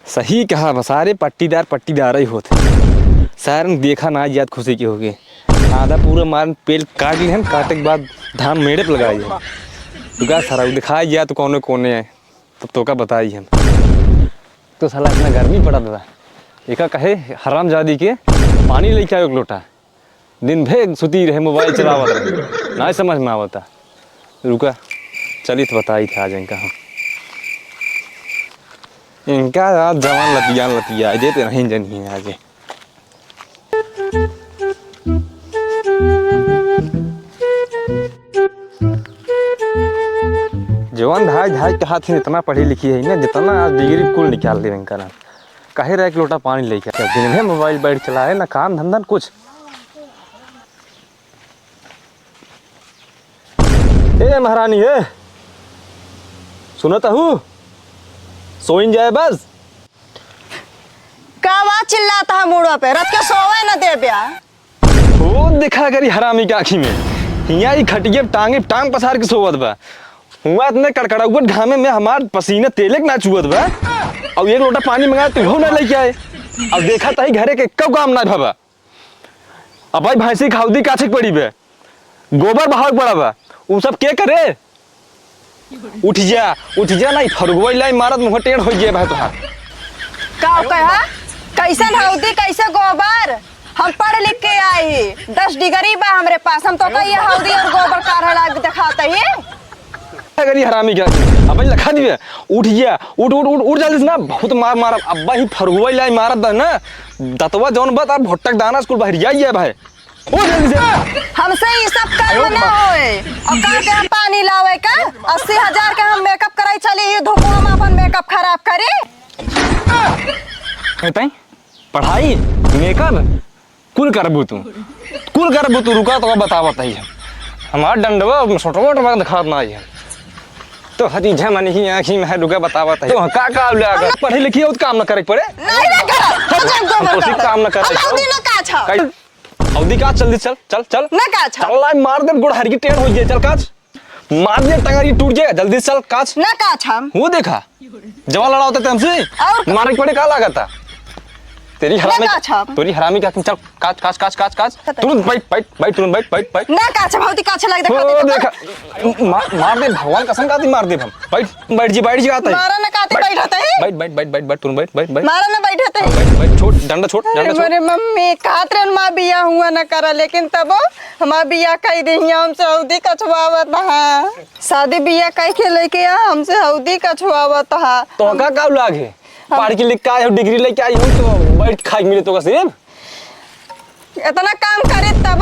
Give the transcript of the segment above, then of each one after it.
सही कहा, सारे पट्टीदार ही होते। सारन देखा ना याद खुशी की होगी। आधा पूरा मार पेड़ काट लिए हैं, काटे के बाद धान मेड़े पे लगाई है। दुका सारा दिखाई गया तो कोने कोने है, तब तो का बताई हम। तो साला इतना गर्मी पड़ा था, एका कहे हरामजादी के पानी लेके आयो एक लोटा। दिन भर सुती रहे, मोबाइल चलावत रहे, ना समझ में आवता। रुका चली तो बताई थी आज इनका हम। इनका आज जवान लतिया देते नहीं जनी है आगे। जवान धाई के हाथ में इतना पढ़ी लिखी है ना, जितना डिग्री कुल निकाल दे इनका ना। कहे रहा एक लोटा पानी लेके दिन में मोबाइल बैठ चला है, ना काम धंधा कुछ। ए महारानी है, सुनता हूँ सोइन जाए बस। का बात चिल्लाता है मुड़ा पे, रथ के सोवे न दे ब्या। वो देखा करी हरामी की आँखी में, हिया खटिए टांग पसार के सोवत बा। हुआ इतने कड़कड़ाउट घामे में हमार पसीने तेले के ना चुअत बा। अब एक लोटा पानी मंगाए तो वो ना लेके आए। अब देखा तही घरे के कब काम ना भबा। अब भाई भैंसी खाउदी काछे पड़ी बे, गोबर बहाव पड़ा बा, वो सब के करे। उठ जा नहीं फरगोई लाई मारत मुँह टेढ़ हो गया भाई तुहार। का कहा कैसन हौदी कैसे गोबर, हम पढ़ लिख के आई, 10 डिग्री बा हमरे पास, हम तो कहिए हौदी और गोबर काढ़ा दिखाते ही। करी हरामी क्या अब लखा दिए। उठ जल्दी से ना, बहुत मार अब्बा ही फरगोई लाई मारत बा ना, दतवा जौन बता भुट्टक दाना स्कूल बाहर जाइए भाई। ओ जल्दी से, हमसे ये सब काम ना होए। और का के हम पानी लावे का 80,000 का हम मेकअप कराई चली ही, धूप में अपन मेकअप खराब करे। कहते पढ़ाई मेकअप कुल करबू तू रुका तो बतावत है हमार डंडवा छोटवा दिखात ना है। तो हतीजा मन ही आँखी में है, रुका बतावत है। तो का लगा पढ़े लिखी हो काम ना करे पड़े, नहीं ना कर काम ना करे। हौदी ना का छ हौदी का जल्दी चल ना का छ चल मार दे गोड़ हर की टेढ़ हो जाए। चल काच मार दे, टंगरी टूट जाए, जल्दी चल काच ना का छ। वो देखा जवान लड़ा होता हमसे मारे पड़े का लागता तेरी हरामी क्या। चल काच तुरंत बैठ तुरंत बैठ ना का छ भौती का छ लग देखा मार दे, भगवान कसम का मार दे हम। बैठ जी आता है, मारा ना काते बैठते है, बैठ तुरंत बैठ मारा ना बैठते है। बैठ छोड़ डंडा छोड़। मेरे मम्मी कातरन मां बिया हुआ ना करा, लेकिन तब हमार बिया कह दे हम सऊदी कछवावत हा। शादी बिया कह के लेके आ हमसे हौदी कछवावत हा। तो का लागे पढ़ के लिख के आई हो, डिग्री लेके आई हो, तो बैठ खाई मिले तो सिर्फ इतना काम करे तब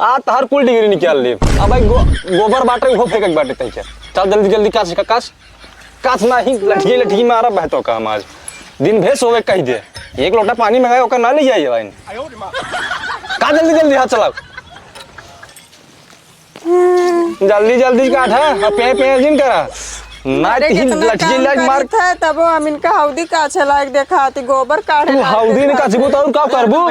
आ तहर कुल डिग्री निकाल ले। अब भाई गोबर बाटे वो फेंक बाटे तई चल जल्दी काच ना ही लठी मारा बह तो काम। आज दिन भेस होवे कह दे, एक लोटा पानी मंगाए ओकर ना ले जाइए भाई का जल्दी हाथ चलाओ जल्दी काट है पे जिन करा ना लठी लाइक मार था। तब हम इनका हौदी का अच्छा लाइक देखाती, गोबर काढ़े तू हौदी ने काछबो तो का करबो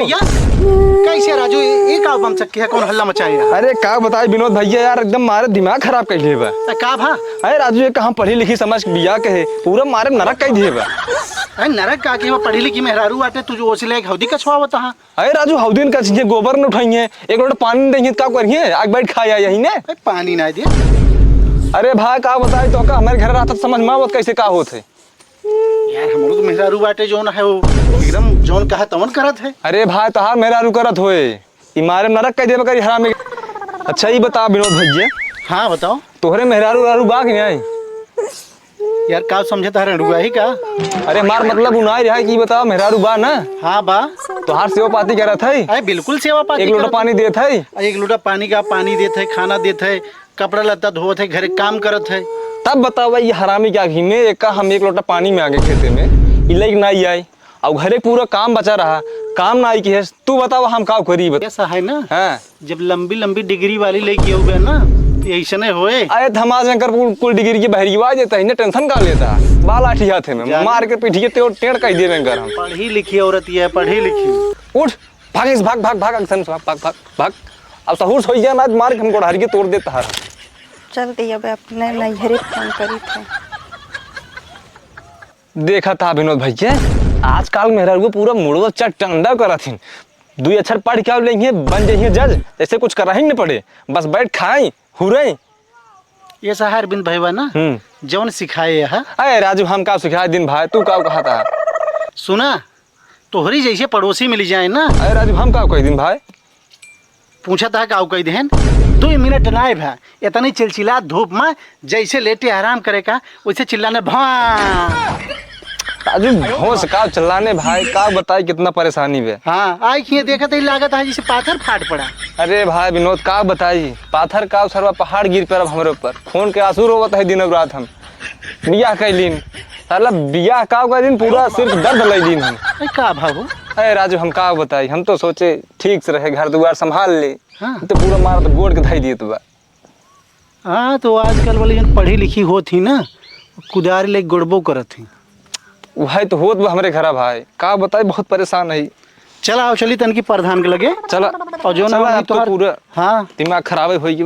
कैसे राजू ये का बम चक्की है, कौन हल्ला मचाएगा। अरे का बताए विनोद भैया यार, एकदम मारे दिमाग खराब कर लिए बा। का भा अरे राजू ये कहां पढ़ी लिखी समझ बिया के है, पूरा मारे नरक कर दिए बा। अरे नरक का के पढ़ी लिखी मेहरारू आटे तुझे ओसले हौदी कछवावत हा। अरे राजू हौदी ने कछिए गोबर न उठाइए, एक लोटा पानी देंगे का करिए, आग बैठ खाया यही ने पानी ना दे। अरे भाई का बताई तो का हमारे घर रहता समझ में आवत कैसे का होत है यार। हम लोग मेहरारू बाटे जोन है वो एकदम जोन कहा तवन करत है। अरे भाई तहार मेहरारू करत होए, ई मारे नरक कह देबे करी हरामी। अच्छा ये बता विनोद भैया, हाँ बताओ तोहरे मेहरारू बा कि नहीं यार, का समझे तारे रुआ ही का। अरे मार मतलब उनाई रहा कि बता मेहरारू बा ना। हाँ बा तोहार सेवा पाती करत है। अरे बिल्कुल सेवा पाती, एक लोटा पानी देत है, एक लोटा पानी का पानी देते है, खाना देते है, कपड़ा लत्ता धोते है, घरे काम करत है। तब बतावा ये हरामी क्या घी में एक हम एक लोटा पानी में आगे खेते में इलाइक ना आई और घरे पूरा काम बचा रहा, काम ना आई की है। तू बतावा हम का करी बता। ऐसा है ना हाँ? जब लंबी डिग्री वाली लेके हो गया ना ऐसा नहीं होए। अरे थमा शंकर कुल डिग्री की बहरीवा देता है ना, टेंशन का लेता बाल आठी हाथ में मार के पीठिए ते टेढ़ कह दे कर हम। पढ़ी लिखी औरत है, पढ़ी लिखी। उठ भाग अक्सन भाग अब सहूर हो गया ना, मार के हमको हर के तोड़ देता है। चलती अब अपने नैहरे फोन करी थे। देखा था विनोद भैया, आजकल मेरा को पूरा मुड़वा चट टंडा करा थी। 2 अक्षर पढ़ के लेंगे बन जाइए जज, ऐसे कुछ करा ही नहीं पड़े, बस बैठ खाई हुरे। ये सहार बिन भैया ना जौन सिखाए है। अरे राजू हम का सिखाए दिन भाई, तू का कहा था? सुना तोहरी जैसे पड़ोसी मिल जाए ना। अरे राजू हम का कह दिन भाई? पूछा था का कह देहन 2 मिनट नाय भा इतनी चिलचिला धूप में जैसे लेटे आराम करे का वैसे चिल्लाने भा। राजू होश का चिल्लाने भाई, का बताए कितना परेशानी बे। हाँ आई खिए देखा तो लागत है जैसे पाथर फाट पड़ा। अरे भाई विनोद का बताई, पाथर का सरवा पहाड़ गिर पर हमारे ऊपर, खून के आंसू रोवत है दिन रात। हम बियाह कैलीन, साला बियाह का दिन पूरा सिर्फ दर्द लैलीन हम। का भाव? अरे राजू हम का बताई, हम तो सोचे ठीक से रहे, घर द्वार संभाल ले। हाँ। तो पूरा मार तो गोड़ के धाई दिए तो बा। हाँ तो आजकल वाली जन पढ़ी लिखी होती ना कुदारी ले गुड़बो करत थी। भाई तो होत बा हमरे घरा भाई, का बताई बहुत परेशान है। चला आओ चली तन की प्रधान के लगे चला और जो चला, ना अब तो पूरा हाँ दिमाग खराब हो गई।